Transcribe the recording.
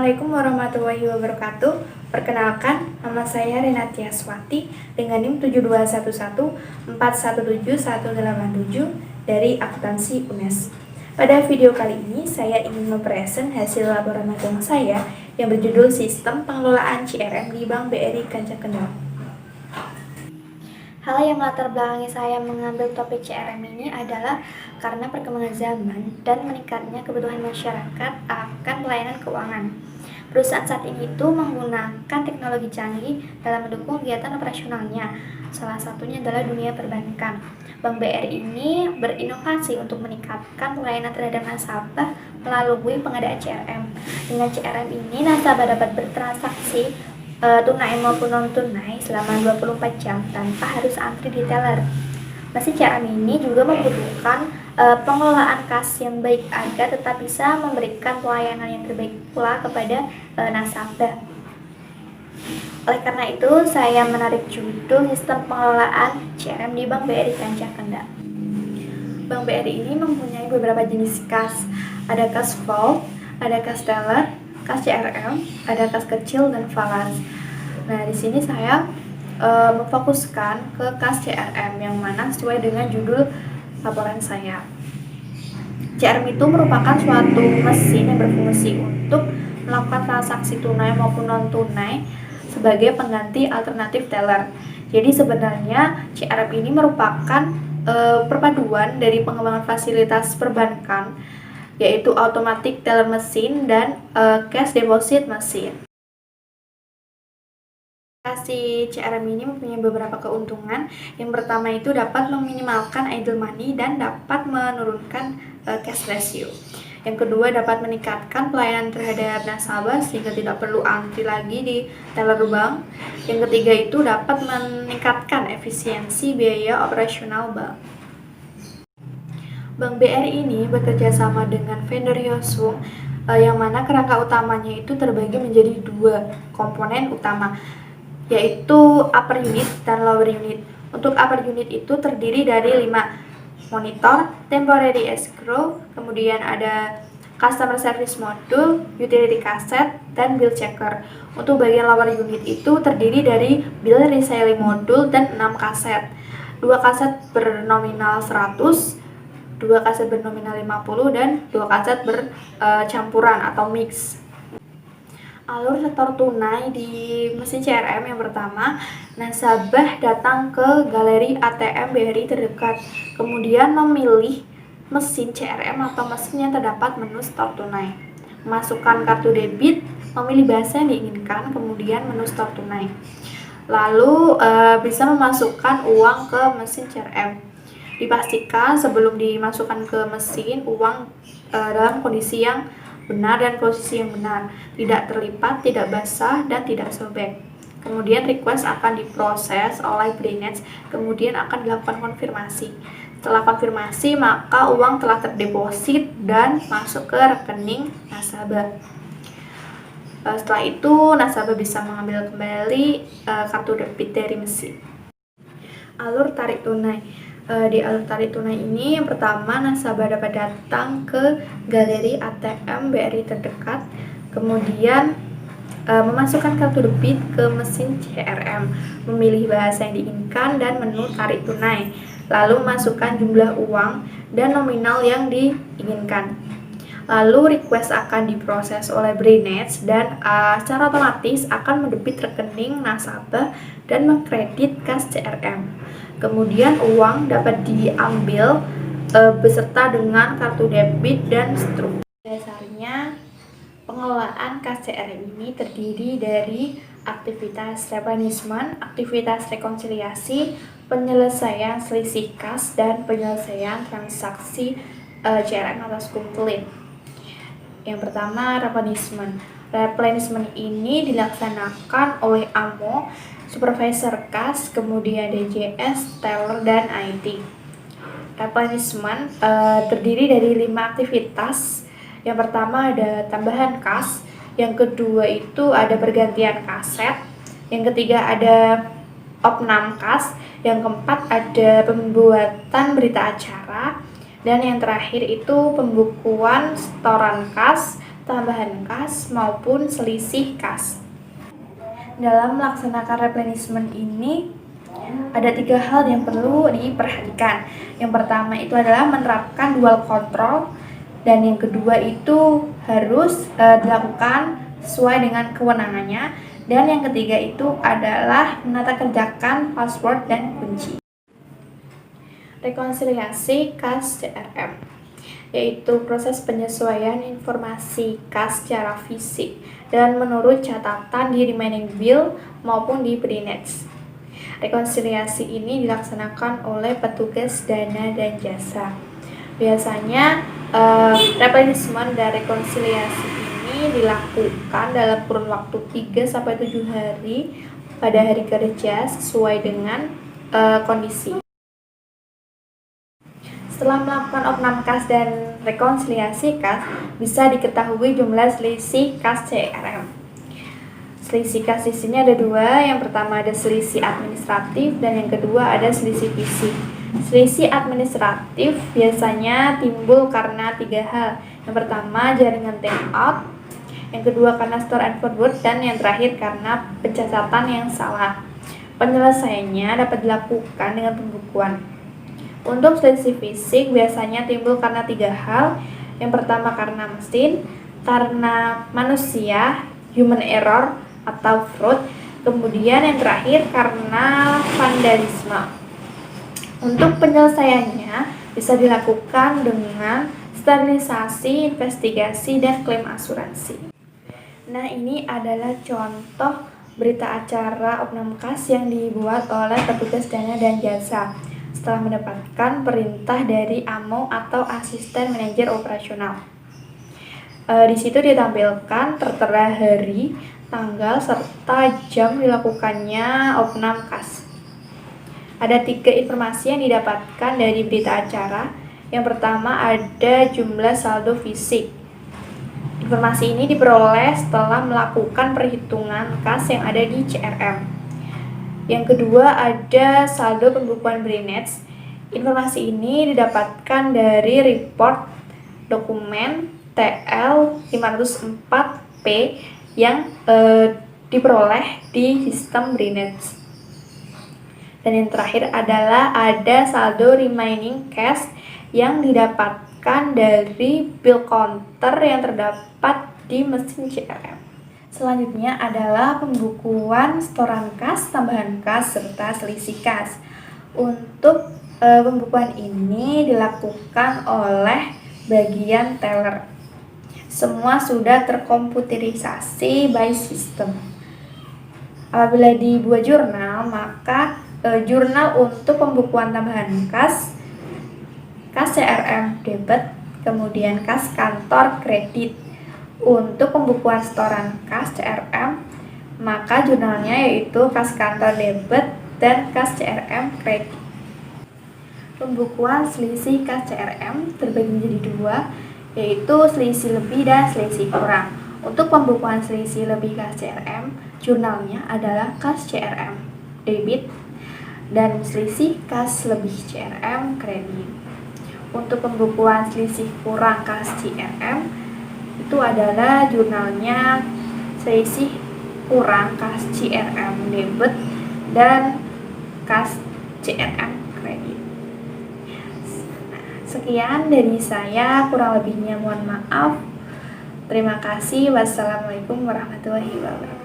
Assalamualaikum warahmatullahi wabarakatuh. Perkenalkan, nama saya Renatia Swati dengan NIM 72114171187 dari Akuntansi UNES. Pada video kali ini, saya ingin mempresent hasil laporan magang saya yang berjudul Sistem Pengelolaan CRM di Bank BRI Kancah Kendal. Hal yang melatar belakangi saya mengambil topik CRM ini adalah karena perkembangan zaman dan meningkatnya kebutuhan masyarakat akan pelayanan keuangan. Perusahaan saat ini itu menggunakan teknologi canggih dalam mendukung kegiatan operasionalnya. Salah satunya adalah dunia perbankan. Bank BRI ini berinovasi untuk meningkatkan pelayanan terhadap nasabah melalui pengadaan CRM. Dengan CRM ini, nasabah dapat bertransaksi tunai maupun non-tunai selama 24 jam tanpa harus antri di teller. Mesin CRM ini juga membutuhkan pengelolaan kas yang baik agar tetap bisa memberikan pelayanan yang terbaik pula kepada nasabah. Oleh karena itu, saya menarik judul Sistem Pengelolaan CRM di Bank BRI Kancah Kendal. Bank BRI ini mempunyai beberapa jenis kas. Ada kas vault, ada kas teller, kas CRM, ada kas kecil dan falas. Nah, di sini saya memfokuskan ke kas CRM yang mana sesuai dengan judul laporan saya. CRM itu merupakan suatu mesin yang berfungsi untuk melakukan transaksi tunai maupun non-tunai sebagai pengganti alternatif teller. Jadi sebenarnya CRM ini merupakan perpaduan dari pengembangan fasilitas perbankan, yaitu automatic teller machine dan cash deposit machine. Si CRM ini mempunyai beberapa keuntungan. Yang pertama itu dapat meminimalkan idle money dan dapat menurunkan cash ratio. Yang kedua dapat meningkatkan pelayanan terhadap nasabah sehingga tidak perlu antri lagi di teller bank. Yang ketiga itu dapat meningkatkan efisiensi biaya operasional bank. Bank BRI ini bekerja sama dengan vendor Hyosung yang mana kerangka utamanya itu terbagi menjadi dua komponen utama, yaitu upper unit dan lower unit. Untuk upper unit itu terdiri dari 5 monitor, temporary escrow, kemudian ada customer service module, utility cassette, dan bill checker. Untuk bagian lower unit itu terdiri dari bill reselling module dan 6 kaset. 2 kaset bernominal 100, 2 kaset bernominal 50, dan 2 kaset bercampuran atau mix. Alur setor tunai di mesin CRM yang pertama, nasabah datang ke galeri ATM BRI terdekat, kemudian memilih mesin CRM atau mesin yang terdapat menu setor tunai. Masukkan kartu debit, memilih bahasa yang diinginkan, kemudian menu setor tunai. Lalu bisa memasukkan uang ke mesin CRM. Dipastikan sebelum dimasukkan ke mesin, uang dalam kondisi yang benar dan posisi yang benar, tidak terlipat, tidak basah, dan tidak sobek. Kemudian request akan diproses oleh Brainex, kemudian akan dilakukan konfirmasi. Setelah konfirmasi, maka uang telah terdeposit dan masuk ke rekening nasabah. Setelah itu, nasabah bisa mengambil kembali kartu debit dari mesin. Alur tarik tunai. Di alur tarik tunai ini, yang pertama nasabah dapat datang ke galeri ATM BRI terdekat, kemudian memasukkan kartu debit ke mesin CRM, memilih bahasa yang diinginkan dan menu tarik tunai, lalu memasukkan jumlah uang dan nominal yang diinginkan. Lalu request akan diproses oleh Brainex dan secara otomatis akan mendebit rekening nasabah dan mengkredit kas CRM. Kemudian uang dapat diambil beserta dengan kartu debit dan struktur. Dasarnya pengelolaan kas CRM ini terdiri dari aktivitas replenishment, aktivitas rekonsiliasi, penyelesaian selisih kas, dan penyelesaian transaksi CRM atas kumpulin. Yang pertama, replenishment. Replenishment ini dilaksanakan oleh AMO, supervisor kas, kemudian DJS, teller, dan IT. Replenishment terdiri dari 5 aktivitas. Yang pertama ada tambahan kas, yang kedua itu ada pergantian kaset, yang ketiga ada opnam kas, yang keempat ada pembuatan berita acara, dan yang terakhir itu pembukuan setoran kas, tambahan kas maupun selisih kas. Dalam melaksanakan replenishment ini ada 3 hal yang perlu diperhatikan. Yang pertama itu adalah menerapkan dual control, dan yang kedua itu harus dilakukan sesuai dengan kewenangannya, dan yang ketiga itu adalah menata kerjakan password dan kunci. Rekonsiliasi kas CRM yaitu proses penyesuaian informasi kas secara fisik dan menurut catatan di remaining bill maupun di pre-nets. Rekonsiliasi ini dilaksanakan oleh petugas dana dan jasa. Biasanya replenishment dan rekonsiliasi ini dilakukan dalam kurun waktu 3-7 hari pada hari kerja sesuai dengan kondisi. Setelah melakukan opnam kas dan rekonsiliasi kas, bisa diketahui jumlah selisih kas CRM. Selisih kas di sini ada 2, yang pertama ada selisih administratif dan yang kedua ada selisih fisik. Selisih administratif biasanya timbul karena 3 hal. Yang pertama jaringan timeout, yang kedua karena store and forward, dan yang terakhir karena pencatatan yang salah. Penyelesaiannya dapat dilakukan dengan pembukuan. Untuk selisih fisik biasanya timbul karena 3 hal. Yang pertama karena mesin, karena manusia, human error atau fraud, kemudian yang terakhir karena vandalisme. Untuk penyelesaiannya bisa dilakukan dengan sterilisasi, investigasi, dan klaim asuransi. Nah, ini adalah contoh berita acara opnam kas yang dibuat oleh petugas dana dan jasa setelah mendapatkan perintah dari AMO atau asisten manajer operasional. Di situ ditampilkan tertera hari, tanggal, serta jam dilakukannya opnam kas. Ada 3 informasi yang didapatkan dari berita acara. Yang pertama ada jumlah saldo fisik. Informasi ini diperoleh setelah melakukan perhitungan kas yang ada di CRM. Yang kedua ada saldo pembukuan pre-nets. Informasi ini didapatkan dari report dokumen TL504P yang diperoleh di sistem pre-nets. Dan yang terakhir adalah ada saldo remaining cash yang didapatkan dari bill counter yang terdapat di mesin CRM. Selanjutnya adalah pembukuan setoran kas, tambahan kas, serta selisih kas. Untuk pembukuan ini dilakukan oleh bagian teller. Semua sudah terkomputerisasi by system. Apabila dibuat jurnal, maka jurnal untuk pembukuan tambahan kas CRM debit, kemudian kas kantor kredit. Untuk pembukuan setoran kas CRM, maka jurnalnya yaitu kas kantor debit dan kas CRM kredit. Pembukuan selisih kas CRM terbagi menjadi 2, yaitu selisih lebih dan selisih kurang. Untuk pembukuan selisih lebih kas CRM, jurnalnya adalah kas CRM debit dan selisih kas lebih CRM kredit. Untuk pembukuan selisih kurang kas CRM itu adalah jurnalnya selisih kurang kas CRM debit dan kas CRM kredit. Sekian dari saya, kurang lebihnya mohon maaf. Terima kasih. Wassalamualaikum warahmatullahi wabarakatuh.